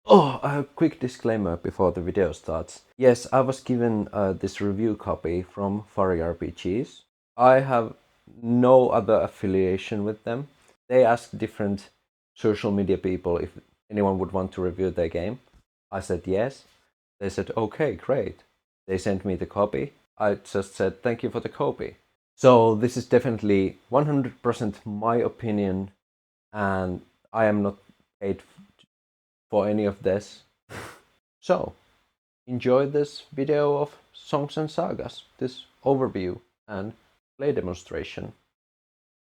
Oh, a quick disclaimer before the video starts. Yes, I was given this review copy from Fari RPGS. I have no other affiliation with them. They asked different social media people if anyone would want to review their game. I said yes. They said, okay, great. They sent me the copy. I just said, thank you for the copy. So this is definitely 100% my opinion, and I am not paid for any of this. So, enjoy this video of Songs and Sagas, this overview and play demonstration.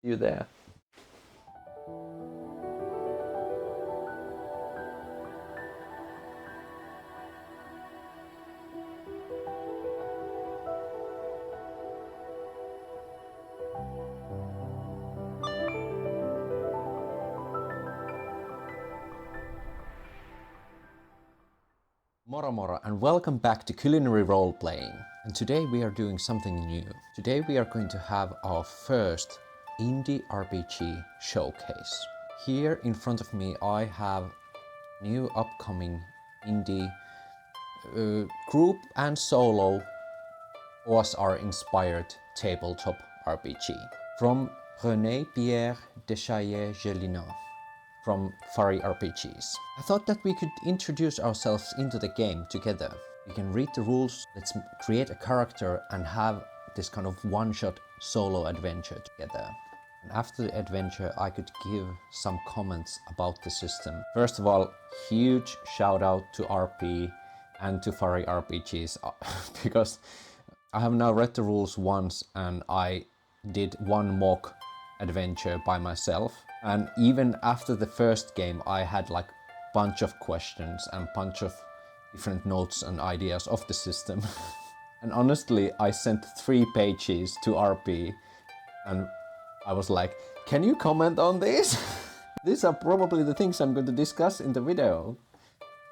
See you there. Moro moro and welcome back to Culinary Role-Playing. And today we are doing something new. Today we are going to have our first indie RPG showcase. Here in front of me I have new upcoming indie group and solo OSR inspired tabletop RPG from René Pierre Dechaillet-Gélinas from Fari RPGS. I thought that we could introduce ourselves into the game together. We can read the rules, let's create a character and have this kind of one-shot solo adventure together. And after the adventure I could give some comments about the system. First of all, huge shout out to RP and to Fari RPGs because I have now read the rules once and I did one mock adventure by myself, and even after the first game I had like bunch of questions and bunch of different notes and ideas of the system. And honestly I sent 3 pages to RP and I was like, can you comment on this? These are probably the things I'm going to discuss in the video.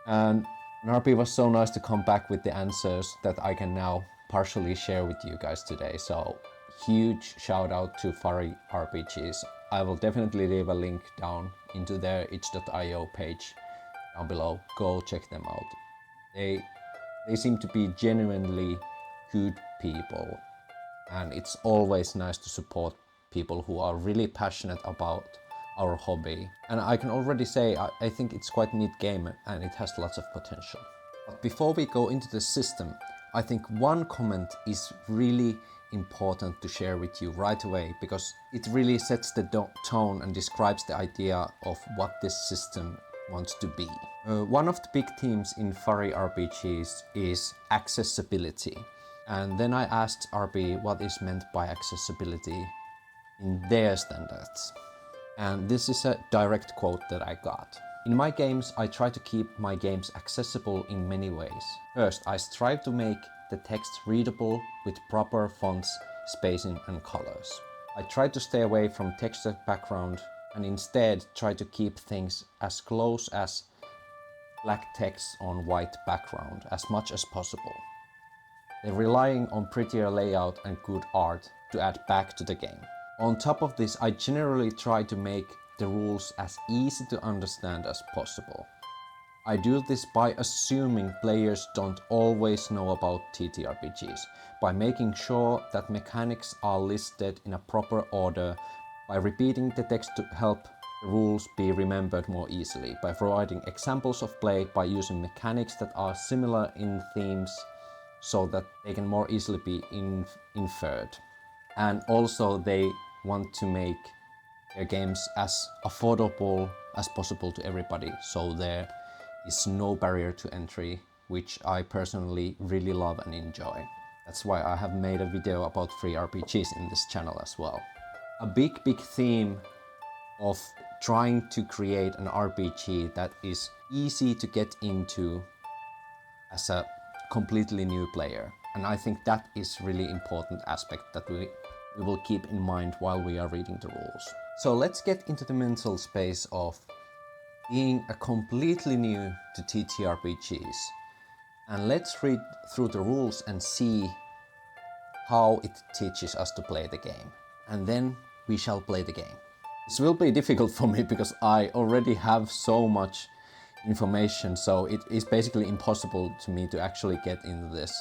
And RP was so nice to come back with the answers that I can now partially share with you guys today. So huge shout out to Fari RPGs. I will definitely leave a link down into their itch.io page down below. Go check them out. They seem to be genuinely good people, and it's always nice to support people who are really passionate about our hobby. And I can already say I think it's quite a neat game and it has lots of potential. But before we go into the system, I think one comment is really important to share with you right away, because it really sets the tone and describes the idea of what this system wants to be. One of the big themes in Fari RPGs is accessibility. And then I asked RP what is meant by accessibility in their standards. And this is a direct quote that I got. In my games, I try to keep my games accessible in many ways. First, I strive to make the text readable with proper fonts, spacing and colors. I try to stay away from textured background and instead try to keep things as close as black text on white background as much as possible. They're relying on prettier layout and good art to add back to the game. On top of this, I generally try to make the rules as easy to understand as possible. I do this by assuming players don't always know about TTRPGs, by making sure that mechanics are listed in a proper order, by repeating the text to help the rules be remembered more easily, by providing examples of play, by using mechanics that are similar in themes so that they can more easily be inferred. And also they want to make their games as affordable as possible to everybody, so there is no barrier to entry, which I personally really love and enjoy. That's why I have made a video about free RPGs in this channel as well. A big theme of trying to create an RPG that is easy to get into as a completely new player. And I think that is really important aspect that we will keep in mind while we are reading the rules. So let's get into the mental space of being a completely new to TTRPGs. And let's read through the rules and see how it teaches us to play the game. And then we shall play the game. This will be difficult for me because I already have so much information, so it is basically impossible to me to actually get into this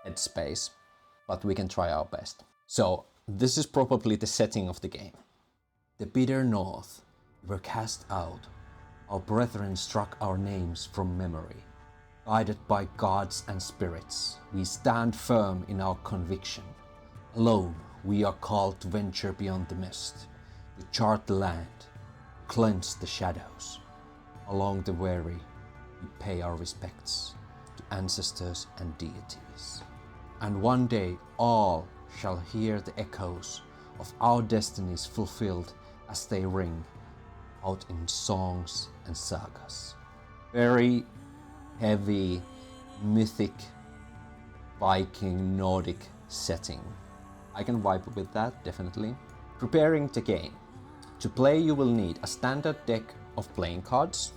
headspace, but we can try our best. So this is probably the setting of the game. The bitter north, we were cast out. Our brethren struck our names from memory. Guided by gods and spirits, we stand firm in our conviction. Alone, we are called to venture beyond the mist, to chart the land, cleanse the shadows. Along the way, we pay our respects to ancestors and deities. And one day, all shall hear the echoes of our destinies fulfilled as they ring out in songs and sagas. Very heavy, mythic, Viking, Nordic setting. I can vibe with that, definitely. Preparing the game. To play, you will need a standard deck of playing cards.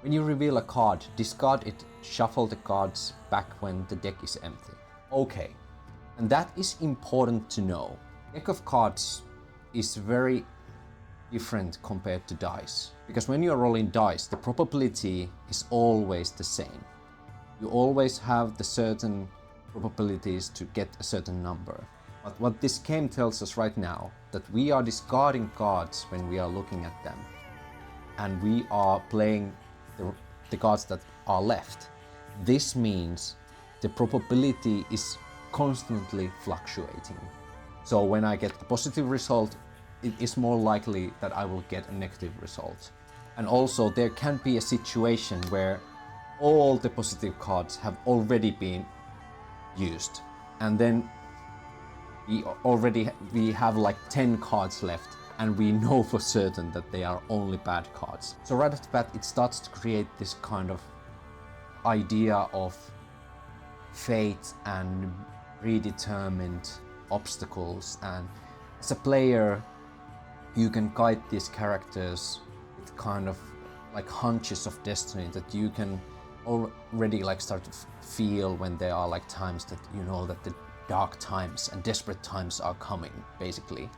When you reveal a card, discard it, shuffle the cards back when the deck is empty. Okay, and that is important to know. Deck of cards is very different compared to dice, because when you are rolling dice, the probability is always the same. You always have the certain probabilities to get a certain number. But what this game tells us right now, that we are discarding cards when we are looking at them, and we are playing the cards that are left. This means the probability is constantly fluctuating. So when I get a positive result, it is more likely that I will get a negative result. And also there can be a situation where all the positive cards have already been used, and then we have like 10 cards left, and we know for certain that they are only bad cards. So right off the bat, it starts to create this kind of idea of fate and predetermined obstacles, and as a player you can guide these characters with kind of like hunches of destiny that you can already like start to feel when there are like times that you know that the dark times and desperate times are coming, basically.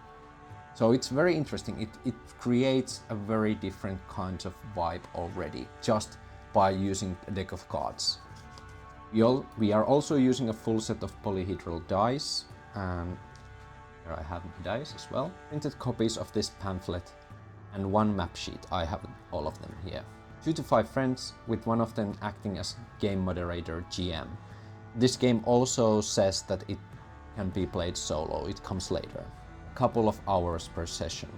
So it's very interesting. It creates a very different kind of vibe already just by using a deck of cards. We are also using a full set of polyhedral dice, and here I have my dice as well. Printed copies of this pamphlet and one map sheet. I have all of them here. 2 to 5 friends, with one of them acting as game moderator GM. This game also says that it can be played solo. It comes later. A couple of hours per session.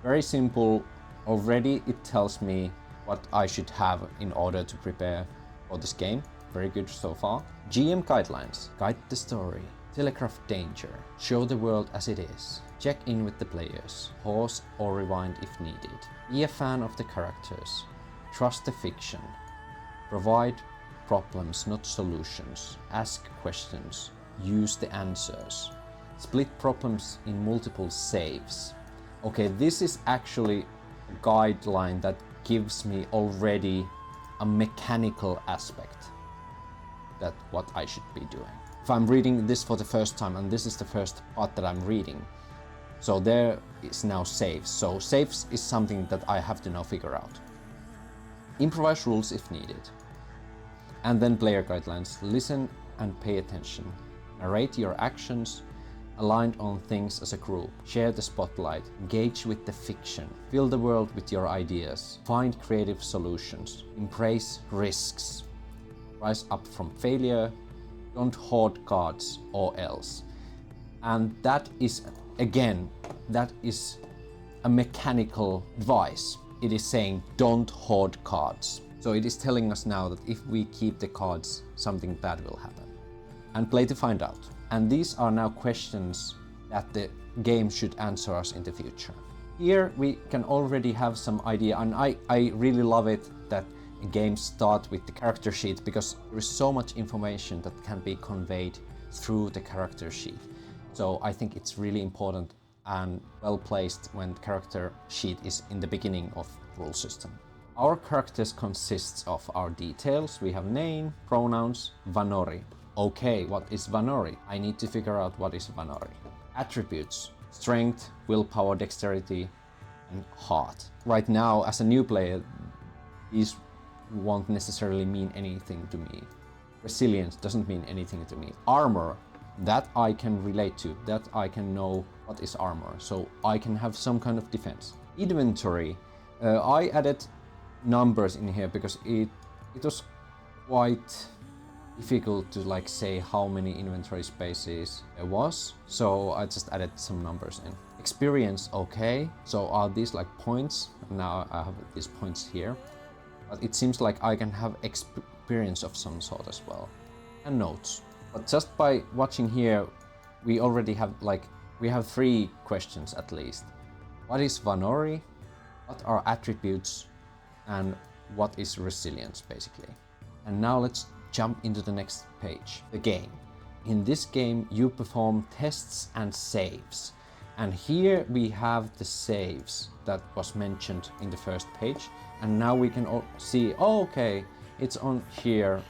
Very simple. Already it tells me what I should have in order to prepare for this game. Very good so far. GM guidelines. Guide the story. Telegraph danger. Show the world as it is. Check in with the players. Pause or rewind if needed. Be a fan of the characters. Trust the fiction. Provide problems, not solutions. Ask questions. Use the answers. Split problems in multiple saves. Okay, this is actually a guideline that gives me already a mechanical aspect that what I should be doing. If I'm reading this for the first time, and this is the first part that I'm reading, so there is now saves. So saves is something that I have to now figure out. Improvise rules if needed. And then player guidelines. Listen and pay attention. Narrate your actions. Aligned on things as a group. Share the spotlight. Engage with the fiction. Fill the world with your ideas. Find creative solutions. Embrace risks. Rise up from failure. Don't hoard cards or else. And that is, again, that is a mechanical advice. It is saying don't hoard cards. So it is telling us now that if we keep the cards, something bad will happen. And play to find out. And these are now questions that the game should answer us in the future. Here we can already have some idea, and I really love it that games start with the character sheet, because there is so much information that can be conveyed through the character sheet. So I think it's really important and well placed when the character sheet is in the beginning of the rule system. Our characters consists of our details. We have name, pronouns, vanori. Okay, what is vanori? I need to figure out what is vanori. Attributes: strength, willpower, dexterity, and heart. Right now, as a new player, these won't necessarily mean anything to me. Resilience doesn't mean anything to me. Armor, that I can relate to, that I can know what is armor, so I can have some kind of defense. Inventory, I added numbers in here because it was quite difficult to like say how many inventory spaces there was, so I just added some numbers in. Experience, okay, so are these like points? Now I have these points here, but it seems like I can have experience of some sort as well. And notes. But just by watching here, we already have we have 3 questions at least. What is Vanori? What are attributes? And what is resilience, basically? And now let's jump into the next page, the game. In this game, you perform tests and saves. And here we have the saves that was mentioned in the first page. And now we can see, oh, okay, it's on here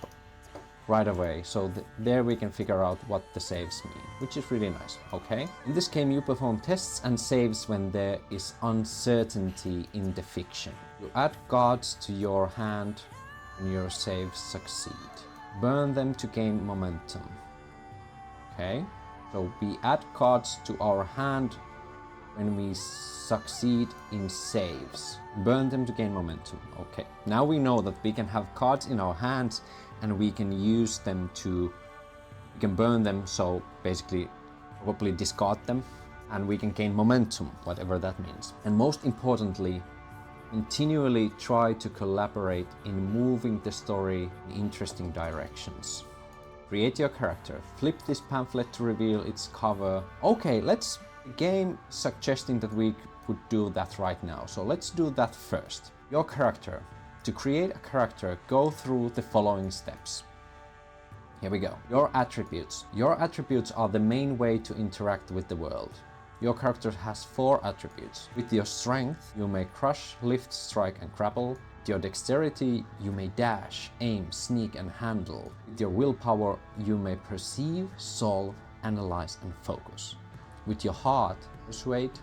right away. So there we can figure out what the saves mean, which is really nice, okay? In this game, you perform tests and saves when there is uncertainty in the fiction. You add cards to your hand when your saves succeed. Burn them to gain momentum. Okay, so we add cards to our hand when we succeed in saves. Burn them to gain momentum. Okay, now we know that we can have cards in our hands and we can use them we can burn them, so basically probably discard them, and we can gain momentum, whatever that means. And most importantly, continually try to collaborate in moving the story in interesting directions. Create your character. Flip this pamphlet to reveal its cover. Okay, the game suggesting that we would do that right now, so let's do that first. Your character. To create a character, go through the following steps. Here we go. Your attributes. Your attributes are the main way to interact with the world. Your character has 4 attributes. With your strength, you may crush, lift, strike, and grapple. With your dexterity, you may dash, aim, sneak, and handle. With your willpower, you may perceive, solve, analyze, and focus. With your heart, persuade,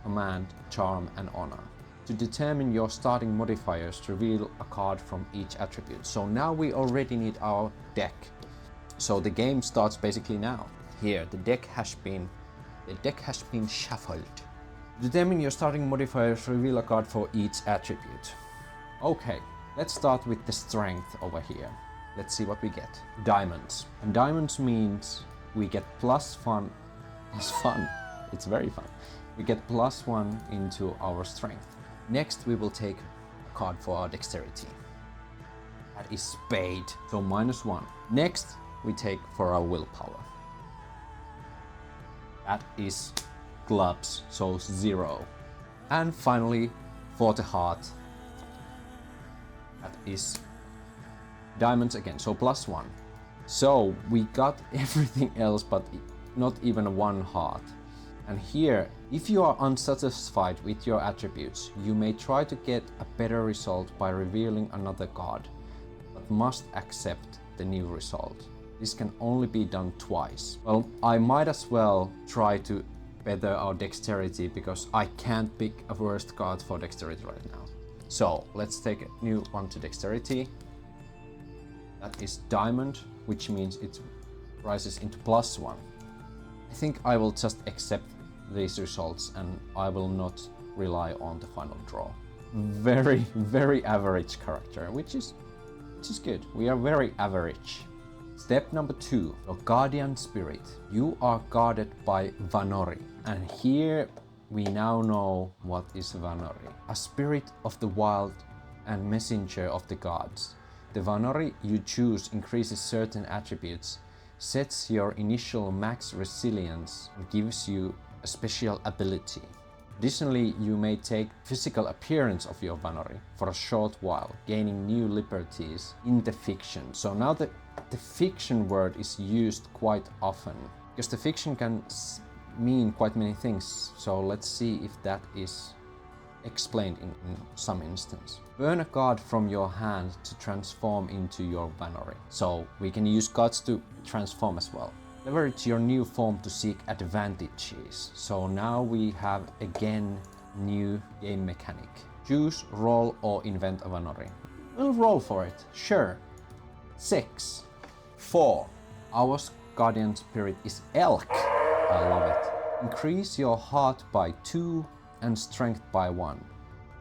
command, charm, and honor. To determine your starting modifiers, reveal a card from each attribute. So now we already need our deck. So the game starts basically now. Here, the deck has been shuffled. To determine your starting modifiers, reveal a card for each attribute. Okay, let's start with the strength over here. Let's see what we get. Diamonds. And diamonds means we get +1. It's fun. It's very fun. We get +1 into our strength. Next, we will take a card for our dexterity. That is spade, so -1. Next, we take for our willpower. That is clubs, so 0. And finally, for the heart, that is diamonds again, so +1. So we got everything else but not even 1 heart. And here, if you are unsatisfied with your attributes, you may try to get a better result by revealing another card, but must accept the new result. This can only be done twice. Well, I might as well try to better our dexterity because I can't pick a worst card for dexterity right now. So let's take a new one to dexterity. That is diamond, which means it rises into +1. I think I will just accept these results and I will not rely on the final draw. Very, very average character, which is good. We are very average. Step number 2, your guardian spirit. You are guarded by Vanori. And here we now know what is Vanori. A spirit of the wild and messenger of the gods. The Vanori you choose increases certain attributes, sets your initial max resilience, and gives you a special ability. Additionally, you may take physical appearance of your Vanori for a short while, gaining new liberties in the fiction. So now the fiction word is used quite often, because the fiction can mean quite many things. So let's see if that is explained in some instance. Burn a card from your hand to transform into your Vanori. So we can use cards to transform as well. Leverage your new form to seek advantages. So now we have again new game mechanic. Choose, roll or invent a Vanori. We'll roll for it, sure. 6. 4. Our guardian spirit is elk. I love it. Increase your heart by 2 and strength by 1.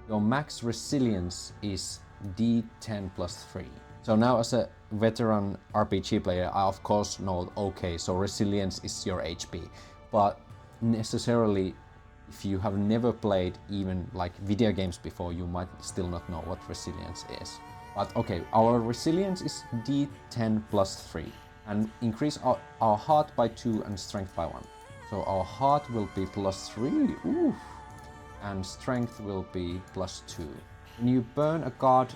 Your max resilience is D10 plus 3. So now as a veteran RPG player, I of course know, okay, so resilience is your HP. But necessarily, if you have never played even like video games before, you might still not know what resilience is. But okay, our resilience is D10 plus 3. And increase our heart by 2 and strength by 1. So our heart will be plus 3. Ooh. And strength will be plus 2. When you burn a card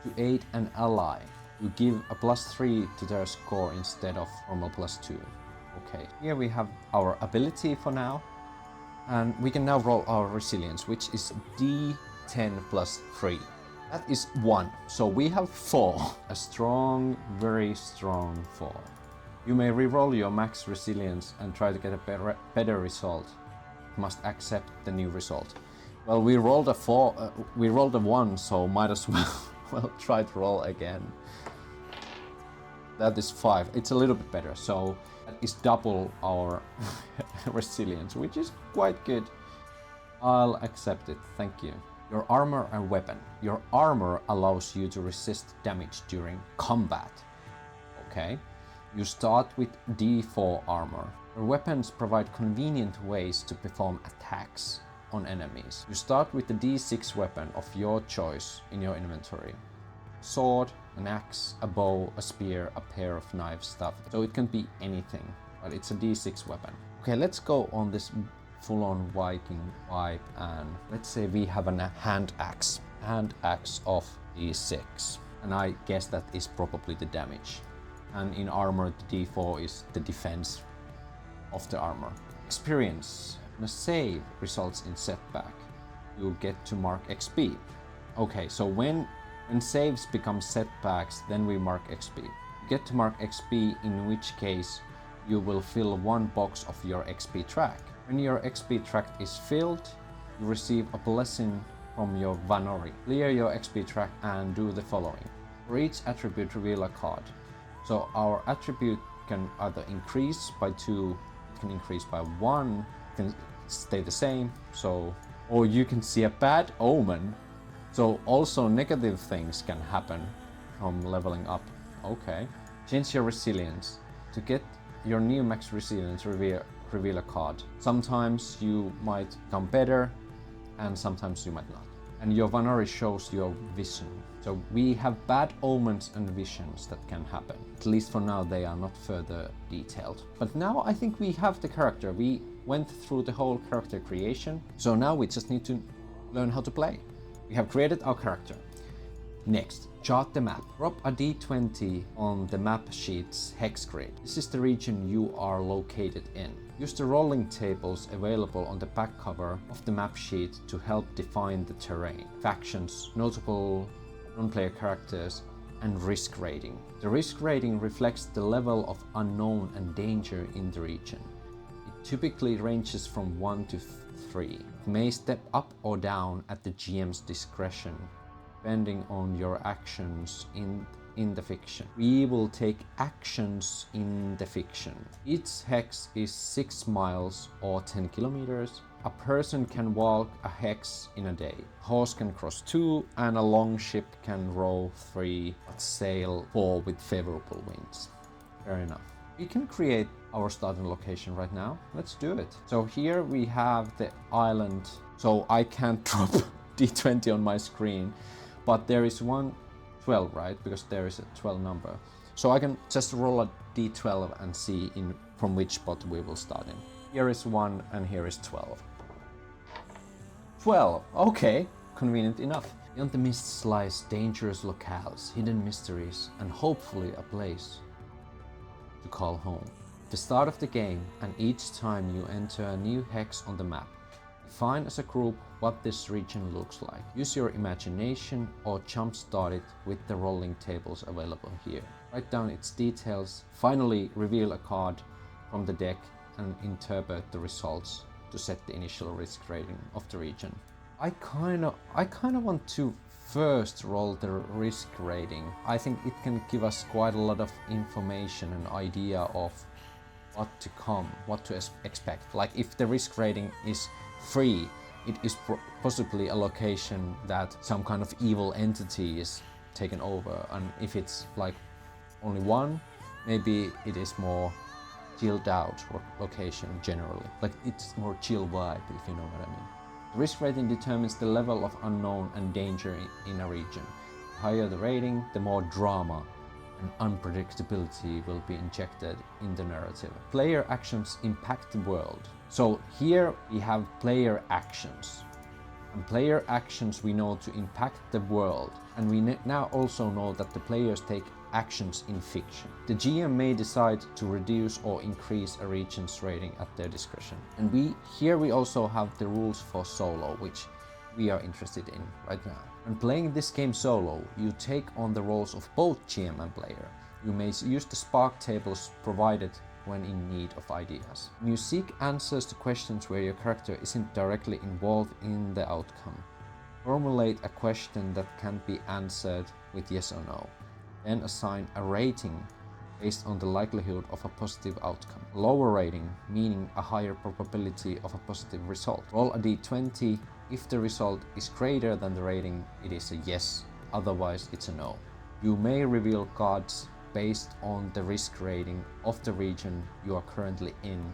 to aid an ally, you give a plus 3 to their score instead of normal plus 2. Okay, here we have our ability for now. And we can now roll our resilience, which is D10 plus 3. That is 1. So we have 4. A strong, very strong 4. You may reroll your max resilience and try to get a better result. You must accept the new result. Well, we rolled a 4. We rolled a 1, so might as well try to roll again. That is 5. It's a little bit better. So that is double our resilience, which is quite good. I'll accept it. Thank you. Your armor and weapon. Your armor allows you to resist damage during combat. Okay. You start with D4 armor. Your weapons provide convenient ways to perform attacks on enemies. You start with the D6 weapon of your choice in your inventory. Sword, an axe, a bow, a spear, a pair of knives, stuff. So it can be anything, but it's a D6 weapon. Okay, let's go on this full-on Viking vibe, and let's say we have a hand axe. Hand axe of D6. And I guess that is probably the damage. And in armor, the D4 is the defense of the armor. Experience. When a save results in setback, you get to mark XP. Okay, so when saves become setbacks, then we mark XP. You get to mark XP, in which case you will fill 1 box of your XP track. When your XP track is filled, you receive a blessing from your Vanori. Clear your XP track and do the following. For each attribute, reveal a card. So our attribute can either increase by 2, it can increase by 1, it can stay the same, so, or you can see a bad omen. So also negative things can happen from leveling up. Okay. Change your resilience. To get your new max resilience, reveal a card. Sometimes you might become better and sometimes you might not. And your Vanori shows your vision. So we have bad omens and visions that can happen. At least for now they are not further detailed. But now I think we have the character. We went through the whole character creation. So now we just need to learn how to play. We have created our character. Next, chart the map. Drop a d20 on the map sheet's hex grid. This is the region you are located in. Use the rolling tables available on the back cover of the map sheet to help define the terrain, factions, notable non-player characters, and risk rating. The risk rating reflects the level of unknown and danger in the region. It typically ranges from 1 to 3. It may step up or down at the GM's discretion, depending on your actions in the fiction. We will take actions in the fiction. Each hex is 6 miles or 10 kilometers. A person can walk a hex in a day. A horse can cross 2, and a long ship can row 3, but sail 4 with favorable winds. Fair enough. We can create our starting location right now. Let's do it. So here we have the island. So I can't drop d20 on my screen, but there is 12, right? Because there is a 12 number. So I can just roll a d12 and see from which spot we will start in. Here is 1 and here is 12. 12, okay, convenient enough. Beyond the mists lies dangerous locales, hidden mysteries, and hopefully a place to call home. At the start of the game, and each time you enter a new hex on the map, define as a group what this region looks like. Use your imagination or jumpstart it with the rolling tables available here. Write down its details. Finally, reveal a card from the deck and interpret the results to set the initial risk rating of the region. I kind of want to first roll the risk rating, I think it can give us quite a lot of information and idea of what to come, what to expect. Like if the risk rating is 3, it is possibly a location that some kind of evil entity is taken over, and if it's like only 1, maybe it is more chilled out location generally. Like it's more chill vibe, if you know what I mean. The risk rating determines the level of unknown and danger in a region. The higher the rating, the more drama and unpredictability will be injected in the narrative. Player actions impact the world. So here we have player actions. And player actions we know to impact the world. And we now also know that the players take actions in fiction. The GM may decide to reduce or increase a region's rating at their discretion. And here we also have the rules for solo, which we are interested in right now. When playing this game solo, you take on the roles of both GM and player. You may use the spark tables provided when in need of ideas. When you seek answers to questions where your character isn't directly involved in the outcome, formulate a question that can be answered with yes or no. Then assign a rating based on the likelihood of a positive outcome. Lower rating, meaning a higher probability of a positive result. Roll a d20. If the result is greater than the rating, it is a yes, otherwise it's a no. You may reveal cards based on the risk rating of the region you are currently in.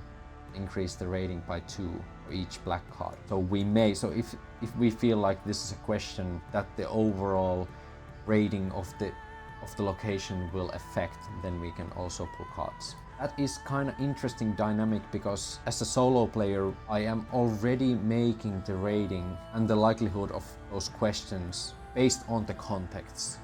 Increase the rating by 2 for each black card. So if we feel like this is a question that the overall rating of the location will affect, then we can also pull cards. That is kind of interesting dynamic, because as a solo player I am already making the rating and the likelihood of those questions based on the context.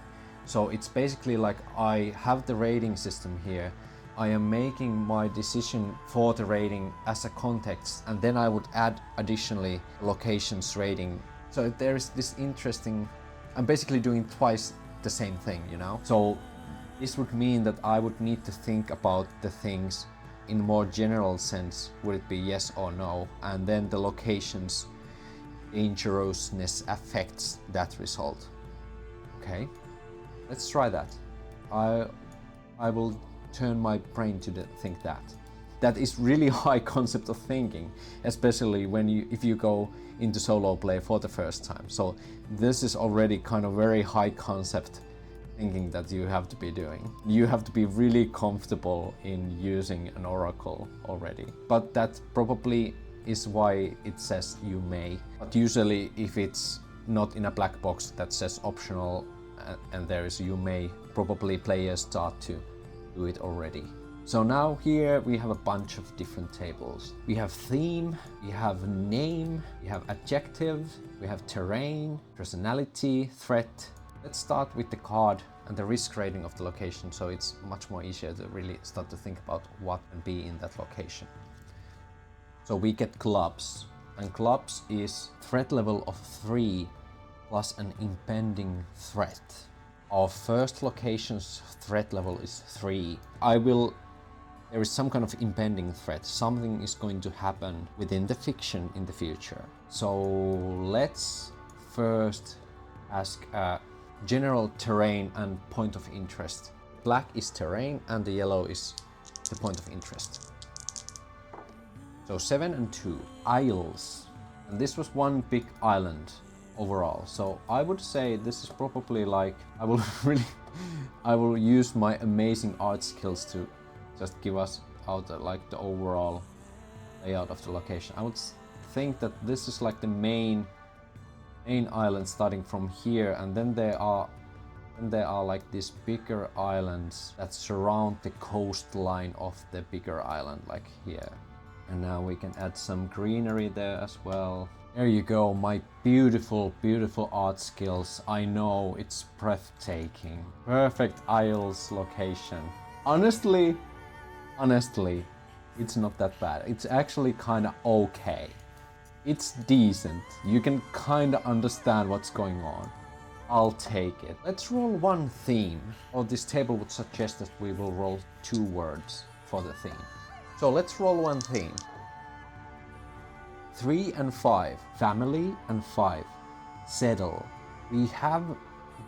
So it's basically like I have the rating system here. I am making my decision for the rating as a context, and then I would add additionally location's rating. So there is this interesting, I'm basically doing twice the same thing, you know? So this would mean that I would need to think about the things in more general sense. Would it be yes or no? And then the location's dangerousness affects that result. Okay, let's try that. I will turn my brain to think that. That is really high concept of thinking, especially if you go into solo play for the first time. So this is already kind of very high concept thinking that you have to be doing. You have to be really comfortable in using an oracle already. But that probably is why it says you may. But usually if it's not in a black box that says optional and there is you may, probably players start to do it already. So now here we have a bunch of different tables. We have theme, we have name, we have adjective, we have terrain, personality, threat. Let's start with the card and the risk rating of the location, so it's much more easier to really start to think about what can be in that location. So we get clubs, and clubs is threat level of 3 plus an impending threat. Our first location's threat level is 3. There is some kind of impending threat. Something is going to happen within the fiction in the future. So let's first ask a general terrain and point of interest. Black is terrain and the yellow is the point of interest. So 7 and 2, isles. And this was one big island overall. So I would say this is probably like, I will use my amazing art skills to just give us out like the overall layout of the location. I would think that this is like the main island starting from here, and then there are like these bigger islands that surround the coastline of the bigger island, like here. And now we can add some greenery there as well. There you go, my beautiful, beautiful art skills. I know, it's breathtaking. Perfect isles location. Honestly, it's not that bad. It's actually kind of okay. It's decent. You can kind of understand what's going on. I'll take it. Let's roll one theme. Or this table would suggest that we will roll 2 words for the theme. So let's roll one theme. 3 and 5. Family and 5. Settle. We have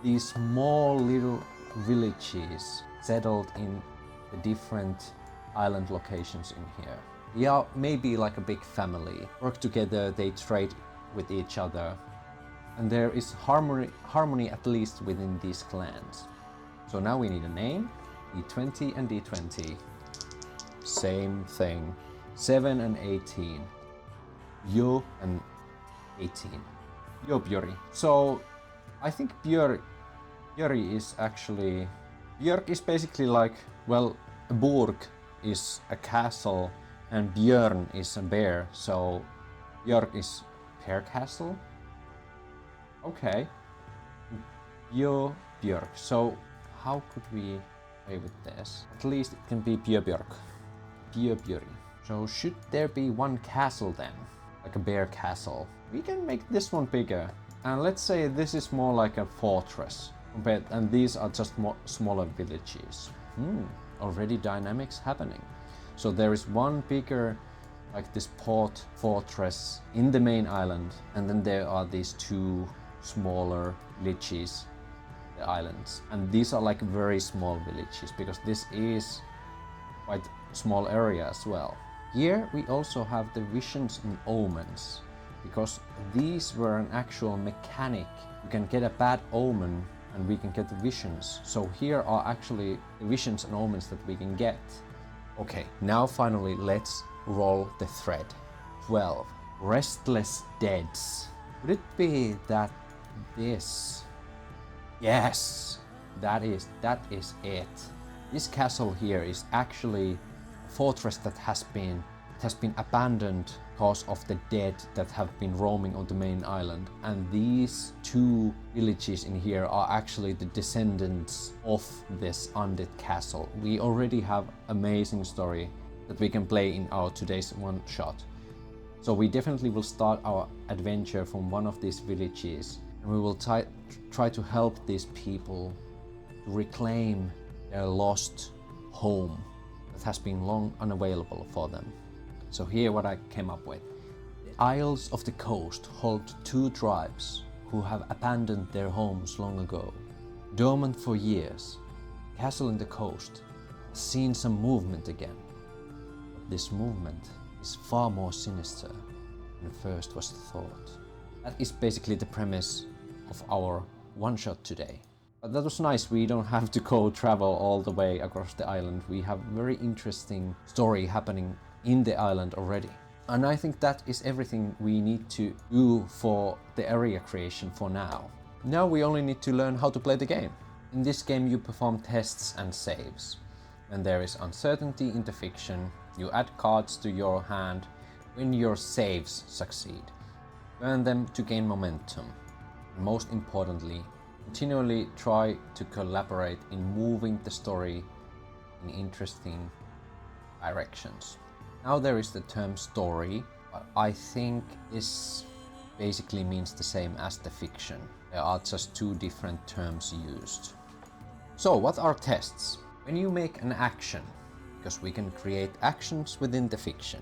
these small little villages settled in the different island locations in here. They are maybe like a big family. Work together, they trade with each other. And there is harmony at least within these clans. So now we need a name, D20 and D20. Same thing. 7 and 18. Yo and 18. Yo Björk. So I think Björk is actually... Björk is basically like, well, a burg is a castle and Björn is a bear, so Björk is bear castle? Okay. Björk. So how could we play with this? At least it can be Björk. Björk. So should there be one castle then? Like a bear castle. We can make this one bigger. And let's say this is more like a fortress. And these are just smaller villages. Already dynamics happening. So there is one bigger, like this port fortress in the main island. And then there are these two smaller villages, the islands. And these are like very small villages because this is quite small area as well. Here we also have the visions and omens, because these were an actual mechanic. You can get a bad omen and we can get the visions. So here are actually the visions and omens that we can get. Okay, now finally let's roll the thread. 12. Restless Deads. Would it be that this? Yes, that is it. This castle here is actually a fortress that has been abandoned because of the dead that have been roaming on the main island. And these two villages in here are actually the descendants of this undead castle. We already have amazing story that we can play in our today's one shot. So we definitely will start our adventure from one of these villages, and we will try to help these people to reclaim their lost home that has been long unavailable for them. So here what I came up with. The Isles of the Coast hold two tribes who have abandoned their homes long ago. Dormant for years, the castle in the coast has seen some movement again. But this movement is far more sinister than first was thought. That is basically the premise of our one-shot today. But that was nice, we don't have to go travel all the way across the island. We have very interesting story happening in the island already. And I think that is everything we need to do for the area creation for now. Now we only need to learn how to play the game. In this game you perform tests and saves. When there is uncertainty in the fiction, you add cards to your hand when your saves succeed. Burn them to gain momentum. And most importantly, continually try to collaborate in moving the story in interesting directions. Now there is the term story, but I think this basically means the same as the fiction. There are just two different terms used. So what are tests? When you make an action, because we can create actions within the fiction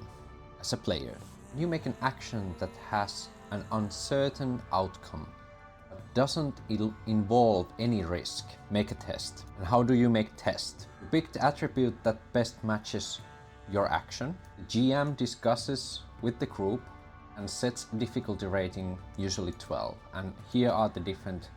as a player, when you make an action that has an uncertain outcome but doesn't involve any risk, make a test. And how do you make test? You pick the attribute that best matches your action. The GM discusses with the group and sets difficulty rating, usually 12. And here are the different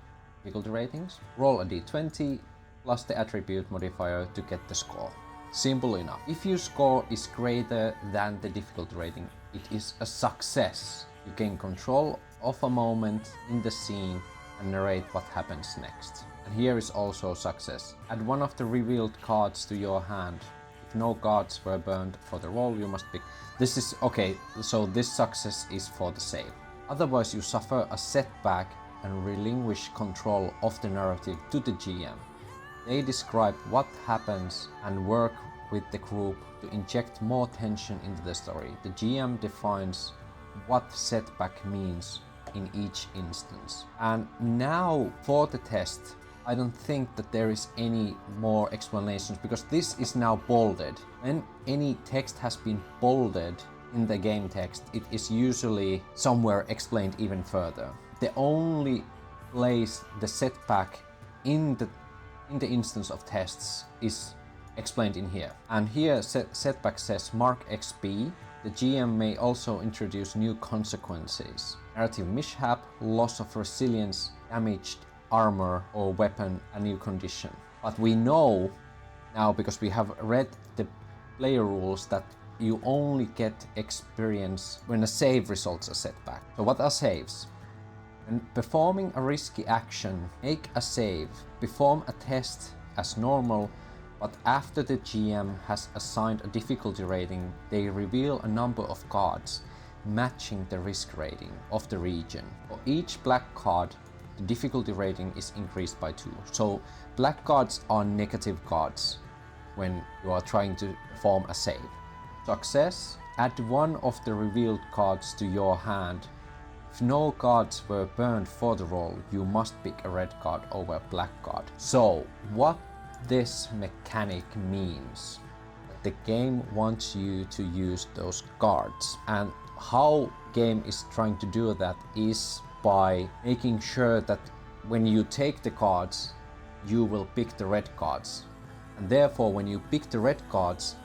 difficulty ratings. Roll a d20 plus the attribute modifier to get the score. Simple enough. If your score is greater than the difficulty rating, it is a success. You gain control of a moment in the scene and narrate what happens next. And here is also success. Add one of the revealed cards to your hand. If no cards were burned for the roll, you must pick. This is okay, so this success is for the save. Otherwise you suffer a setback and relinquish control of the narrative to the GM. They describe what happens and work with the group to inject more tension into the story. The GM defines what setback means in each instance. And now for the test, I don't think that there is any more explanations because this is now bolded. When any text has been bolded in the game text, it is usually somewhere explained even further. The only place the setback in the instance of tests is explained in here. And here setback says mark XP. The GM may also introduce new consequences: narrative mishap, loss of resilience, damaged armor or weapon, a new condition. But we know now, because we have read the player rules, that you only get experience when a save results a setback. So what are saves? When performing a risky action, make a save, perform a test as normal, but after the GM has assigned a difficulty rating, they reveal a number of cards matching the risk rating of the region. For each black card, the difficulty rating is increased by 2. So black cards are negative cards when you are trying to perform a save. Success: add one of the revealed cards to your hand. If no cards were burned for the roll, you must pick a red card over a black card. So what this mechanic means, the game wants you to use those cards, and how game is trying to do that is by making sure that when you take the cards, you will pick the red cards, and therefore when you pick the red cards,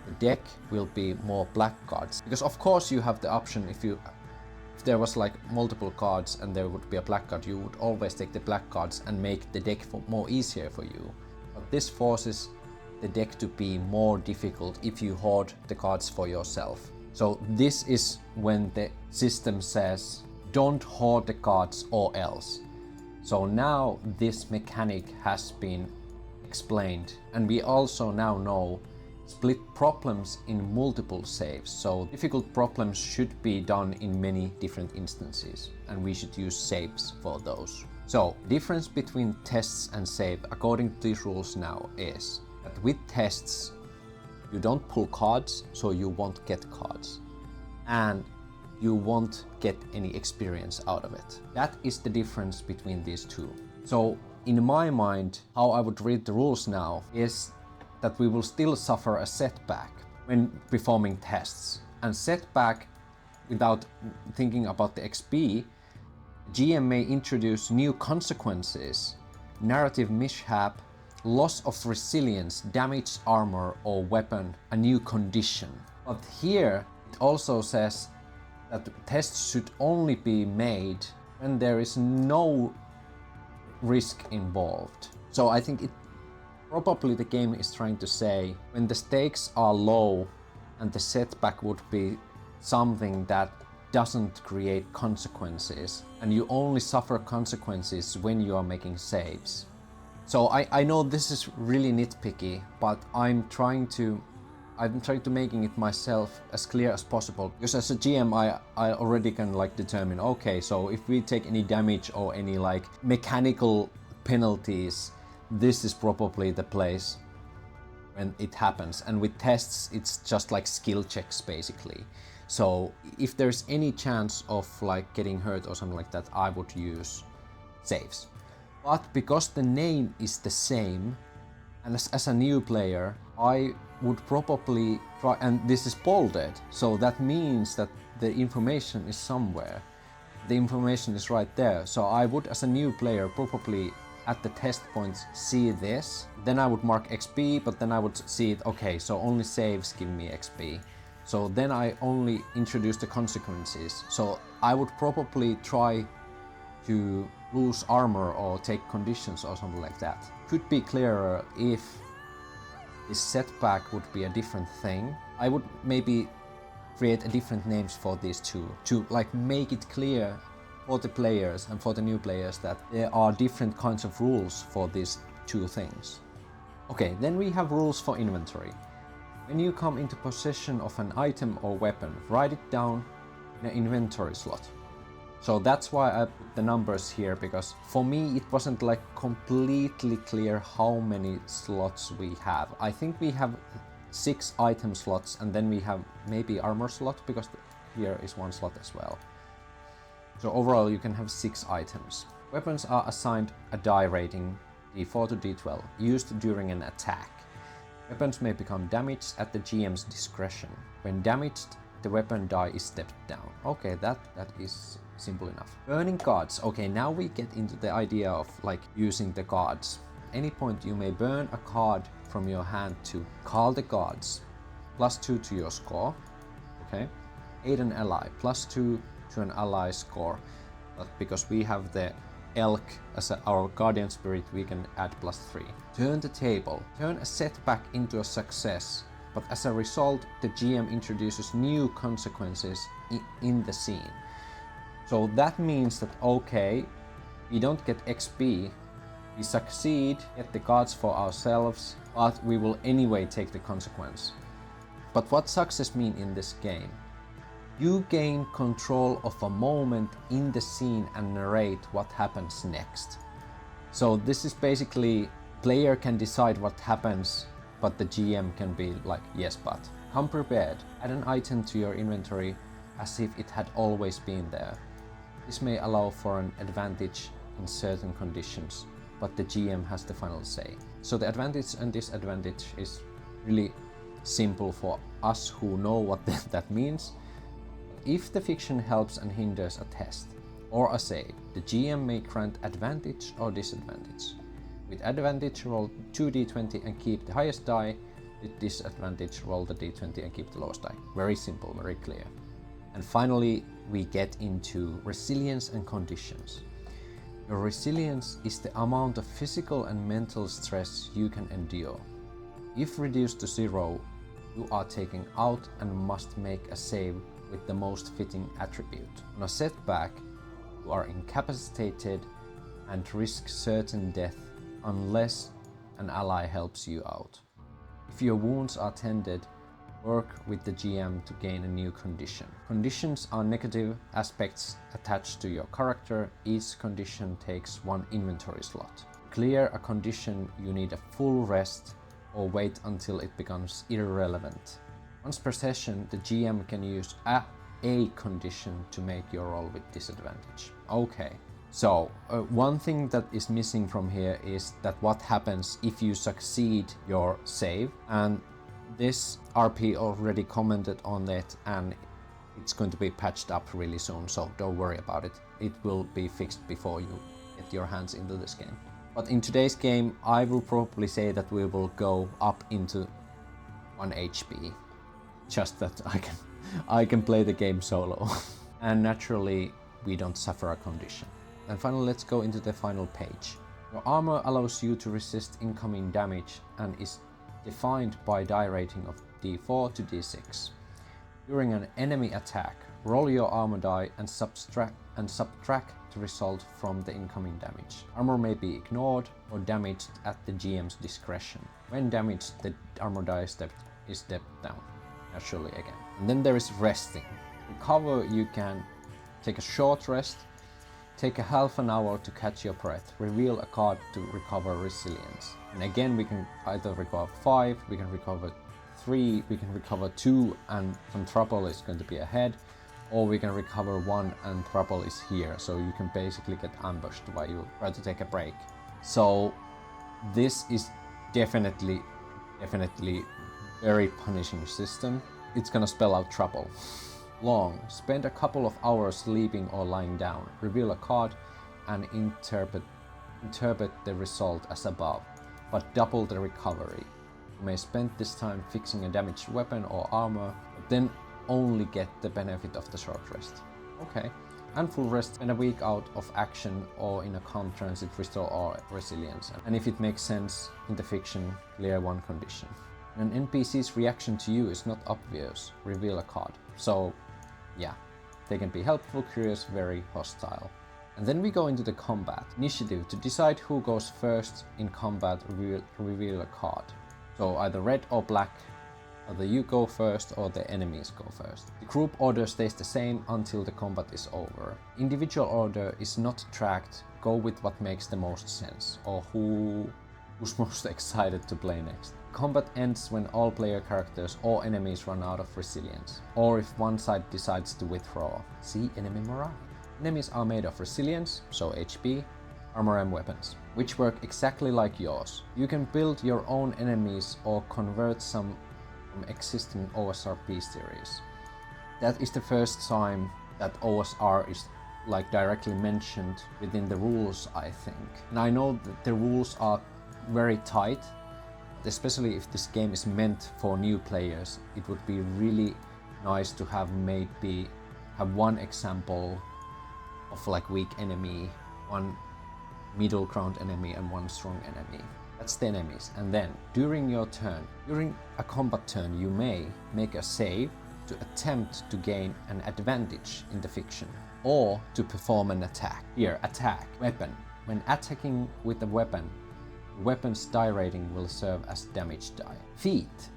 the deck will be more black cards. Because of course you have the option, if there was like multiple cards and there would be a black card, you would always take the black cards and make the deck more easier for you. But this forces the deck to be more difficult if you hoard the cards for yourself. So this is when the system says don't hoard the cards or else. So now this mechanic has been explained, and we also now know split problems in multiple saves. So difficult problems should be done in many different instances, and we should use saves for those. So difference between tests and save according to these rules now is that with tests you don't pull cards, so you won't get cards, and you won't get any experience out of it. That is the difference between these two. So in my mind, how I would read the rules now is that we will still suffer a setback when performing tests. And setback, without thinking about the XP, GM may introduce new consequences: narrative mishap, loss of resilience, damaged armor or weapon, a new condition. But here it also says that tests should only be made when there is no risk involved. So I think probably the game is trying to say when the stakes are low and the setback would be something that doesn't create consequences, and you only suffer consequences when you are making saves. So I know this is really nitpicky, but I'm trying to making it myself as clear as possible, because as a GM I already can like determine, okay, so if we take any damage or any like mechanical penalties, this is probably the place when it happens. And with tests it's just like skill checks basically. So if there's any chance of like getting hurt or something like that, I would use saves. But because the name is the same, and as a new player I would probably try, and this is bolded, so that means that the information is somewhere. The information is right there. So I would, as a new player, probably at the test points see this. Then I would mark XP, but then I would see it, okay, so only saves give me XP. So then I only introduce the consequences. So I would probably try to lose armor or take conditions or something like that. Could be clearer if this setback would be a different thing. I would maybe create a different names for these two to like make it clear for the players and for the new players that there are different kinds of rules for these two things. Okay, then we have rules for inventory. When you come into possession of an item or weapon, write it down in an inventory slot. So that's why I put the numbers here, because for me it wasn't like completely clear how many slots we have. I think we have 6 item slots, and then we have maybe armor slot, because here is 1 slot as well. So overall you can have 6 items. Weapons are assigned a die rating D4 to D12, used during an attack. Weapons may become damaged at the GM's discretion. When damaged, the weapon die is stepped down. Okay, that is simple enough. Burning gods. Okay, now we get into the idea of like using the gods. Any point you may burn a card from your hand to call the gods. +2 to your score. Okay. Aid an ally. +2 to an ally score. But because we have the elk as our guardian spirit, we can add +3. Turn the table. Turn a setback into a success. But as a result, the GM introduces new consequences in the scene. So that means that, okay, we don't get XP, we succeed, get the gods for ourselves, but we will anyway take the consequence. But what success mean in this game? You gain control of a moment in the scene and narrate what happens next. So this is basically, player can decide what happens, but the GM can be like, yes, but. Come prepared. Add an item to your inventory as if it had always been there. This may allow for an advantage in certain conditions, but the GM has the final say. So the advantage and disadvantage is really simple for us who know what that means. If the fiction helps and hinders a test or a save, the GM may grant advantage or disadvantage. With advantage, roll 2d20 and keep the highest die. With disadvantage, roll the d20 and keep the lowest die. Very simple, very clear. And finally, we get into resilience and conditions. Your resilience is the amount of physical and mental stress you can endure. If reduced to 0, you are taken out and must make a save with the most fitting attribute. On a setback, you are incapacitated and risk certain death unless an ally helps you out. If your wounds are tended, work with the GM to gain a new condition. Conditions are negative aspects attached to your character. Each condition takes 1 inventory slot. To clear a condition, you need a full rest or wait until it becomes irrelevant. Once per session, the GM can use a condition to make your roll with disadvantage. Okay, so one thing that is missing from here is that what happens if you succeed your save, and this RP already commented on it and it's going to be patched up really soon, so don't worry about it. It will be fixed before you get your hands into this game. But in today's game, I will probably say that we will go up into 1 HP. Just that I can play the game solo. And naturally, we don't suffer a condition. And finally, let's go into the final page. Your armor allows you to resist incoming damage and is defined by die rating of D4 to D6. During an enemy attack, roll your armor die and subtract the result from the incoming damage. Armor may be ignored or damaged at the GM's discretion. When damaged, the armor die is stepped down, naturally again. And then there is resting. Recover, you can take a short rest, take a half an hour to catch your breath, reveal a card to recover resilience. And again, we can either recover 5, we can recover 3, we can recover 2 and some trouble is going to be ahead, or we can recover 1 and trouble is here, so you can basically get ambushed while you try to take a break. So this is definitely very punishing system. It's gonna spell out trouble. Long. Spend a couple of hours sleeping or lying down. Reveal a card and interpret the result as above, but double the recovery. You may spend this time fixing a damaged weapon or armor, but then only get the benefit of the short rest. Okay. And full rest, spend a week out of action or in a calm transit, restore all resilience. And if it makes sense in the fiction, clear 1 condition. An NPC's reaction to you is not obvious. Reveal a card. So yeah, they can be helpful, curious, very hostile. And then we go into the combat. Initiative. To decide who goes first in combat, reveal a card. So either red or black, either you go first or the enemies go first. The group order stays the same until the combat is over. Individual order is not tracked. Go with what makes the most sense, or who's most excited to play next. Combat ends when all player characters or enemies run out of resilience, or if one side decides to withdraw. See enemy morale. Enemies are made of resilience, so HP, armor and weapons, which work exactly like yours. You can build your own enemies or convert some from existing OSRP series. That is the first time that OSR is like directly mentioned within the rules, I think. And I know that the rules are very tight, especially if this game is meant for new players. It would be really nice to have maybe one example of like weak enemy, one middle ground enemy and one strong enemy. That's the enemies. And then during your turn, during a combat turn, you may make a save to attempt to gain an advantage in the fiction or to perform an attack. Here, attack, weapon. When attacking with a weapon, the weapon's die rating will serve as damage die. Feat.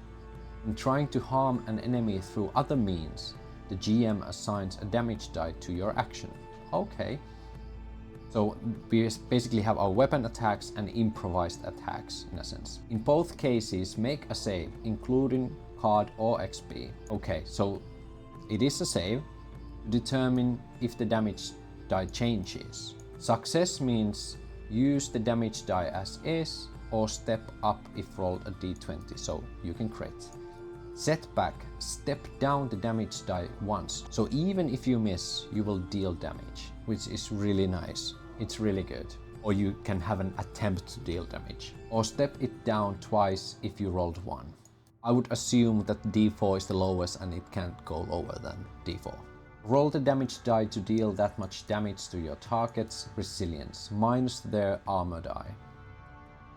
In trying to harm an enemy through other means, the GM assigns a damage die to your action. Okay. So we basically have our weapon attacks and improvised attacks in a sense. In both cases, make a save, including card or XP. Okay, so it is a save to determine if the damage die changes. Success means use the damage die as is or step up if rolled a d20, so you can crit. Setback, step down the damage die once. So even if you miss, you will deal damage, which is really nice. It's really good. Or you can have an attempt to deal damage. Or step it down twice if you rolled 1. I would assume that d4 is the lowest and it can't go lower than d4. Roll the damage die to deal that much damage to your target's resilience, minus their armor die.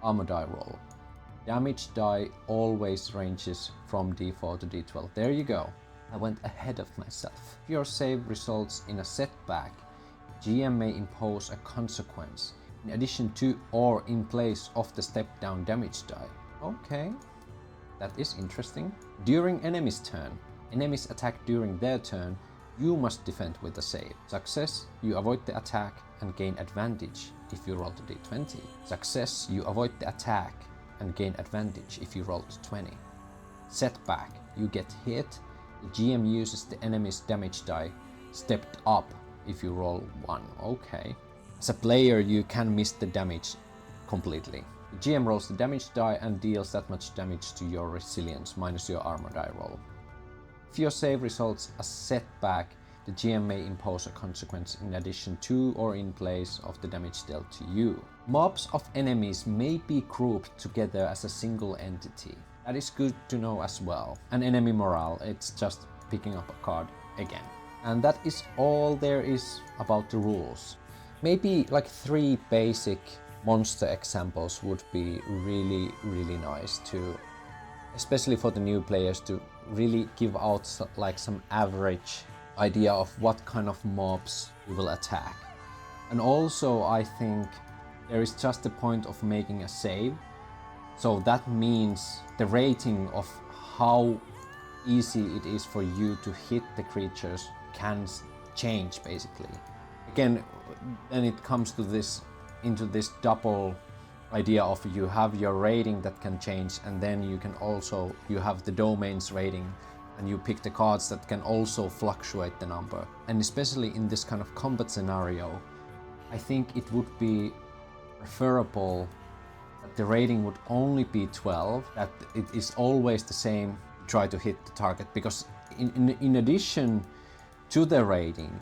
Armor die roll. Damage die always ranges from d4 to d12. There you go. I went ahead of myself. If your save results in a setback, GM may impose a consequence in addition to or in place of the step down damage die. Okay, that is interesting. During enemy's turn, enemies attack during their turn, you must defend with a save. Success, you avoid the attack and gain advantage if you roll the d20. Success, you avoid the attack and gain advantage if you roll 20. Setback, you get hit, the GM uses the enemy's damage die stepped up if you roll 1. Okay. As a player, you can miss the damage completely. The GM rolls the damage die and deals that much damage to your resilience minus your armor die roll. If your save results a setback, the GM may impose a consequence in addition to or in place of the damage dealt to you. Mobs of enemies may be grouped together as a single entity. That is good to know as well. And enemy morale, it's just picking up a card again. And that is all there is about the rules. Maybe like 3 basic monster examples would be really nice to, especially for the new players, to really give out like some average idea of what kind of mobs you will attack. And also I think there is just the point of making a save. So that means the rating of how easy it is for you to hit the creatures can change basically. Again, then it comes to this double idea of you have your rating that can change, and then you have the domain's rating, and you pick the cards that can also fluctuate the number. And especially in this kind of combat scenario, I think it would be preferable that the rating would only be 12, that it is always the same, try to hit the target, because in addition to the rating,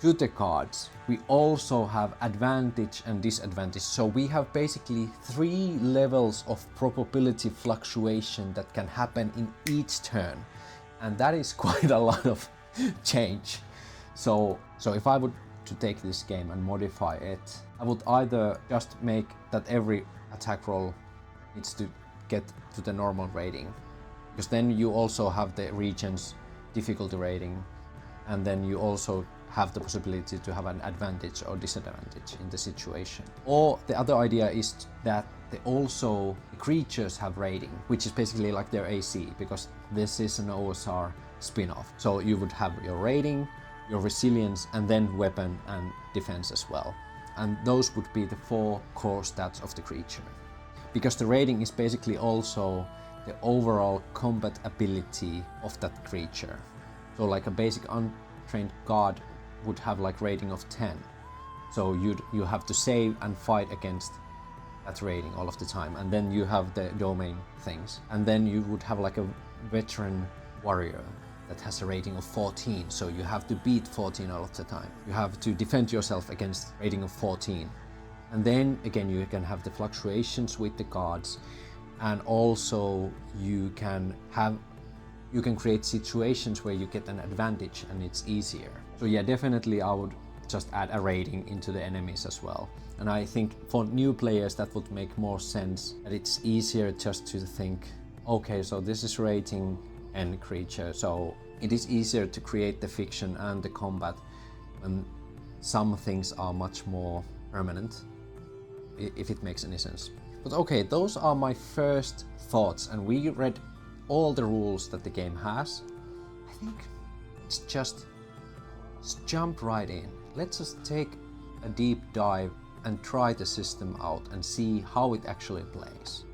to the cards, we also have advantage and disadvantage. So we have basically 3 levels of probability fluctuation that can happen in each turn. And that is quite a lot of change. So if I would to take this game and modify it, I would either just make that every attack roll needs to get to the normal rating, because then you also have the region's difficulty rating, and then you also have the possibility to have an advantage or disadvantage in the situation. Or the other idea is that the creatures have rating, which is basically like their AC, because this is an OSR spin-off. So you would have your rating, your resilience, and then weapon and defense as well. And those would be the 4 core stats of the creature. Because the rating is basically also the overall combat ability of that creature. So like a basic untrained guard would have like rating of 10. So you have to save and fight against that rating all of the time. And then you have the domain things. And then you would have like a veteran warrior that has a rating of 14, so you have to beat 14 all of the time. You have to defend yourself against rating of 14. And then again you can have the fluctuations with the cards, and also you can create situations where you get an advantage and it's easier. So yeah, definitely I would just add a rating into the enemies as well. And I think for new players that would make more sense, that it's easier just to think, okay, so this is rating N creature, so it is easier to create the fiction and the combat when some things are much more permanent, if it makes any sense. But okay, those are my first thoughts, and we read all the rules that the game has. I think let's just jump right in. Let's just take a deep dive and try the system out and see how it actually plays.